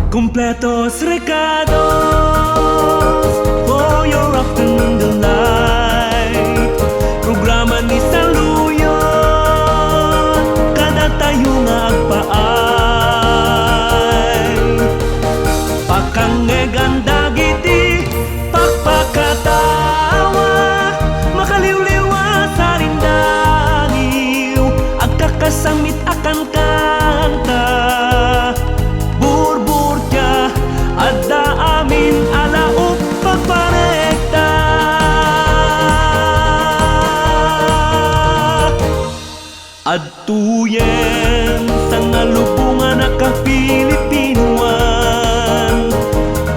Completos recados for your afternoon delight. Programa ni Saluyot, kada tayo nga agpaay. Pakangegan dagiti, pagpakatawa, makaliw-liwa sa rindangiw, agkakasamit akan kanta. Adda amin alaop pagparekta. Adtuyen sa ngalubungan na kapilipinuan,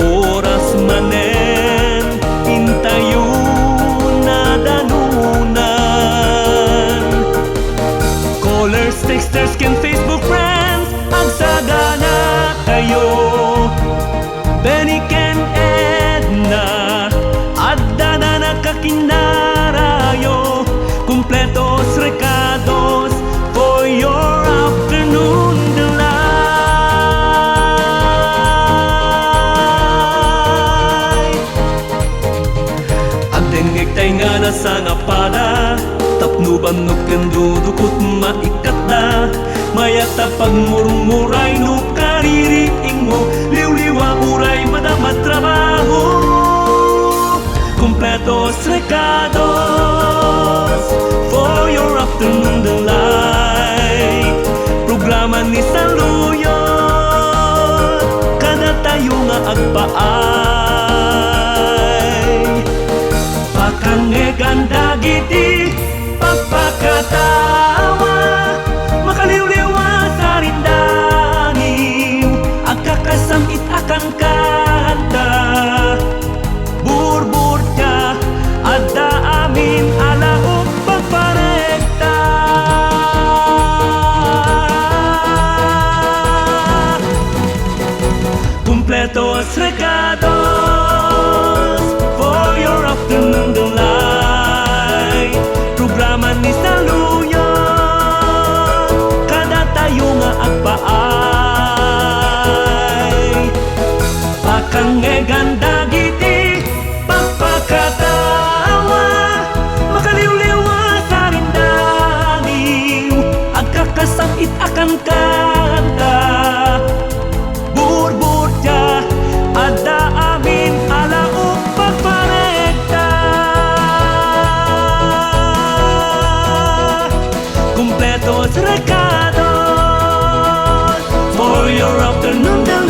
oras manen intayo na danunan. Callers, texters, ken Facebook friends, agsagana kayo. Benny Ken Edna, adda na nakakinarayo. Completos recados for your afternoon delight. Agdengeg tay nga nasa ngapada, tapnuban no kendudukot maikat na. Mayata pagmurmuray no kaririing mo, liw-liwa uray madamat trabaho. Completos recados for your afternoon delight. Programa ni Saluyot, kada tayo nga agpaay. Pakangegan dagiti, pagpakatawa, makaliw-liwa sa rindangiw, agkakasamit akan kanta. Burbur ka, adda amin alaop pagparekta. Completos recados for your afternoon delight. Programa ni Saluyot, kada tayo nga agpaay. Pakangegan dagiti, pagpakatawa, makaliw-liwa sa rindangiw, agkakasamit akan kanta. Burbur ka, adda amin alaop pagparekta. Completos recados for your afternoon delight.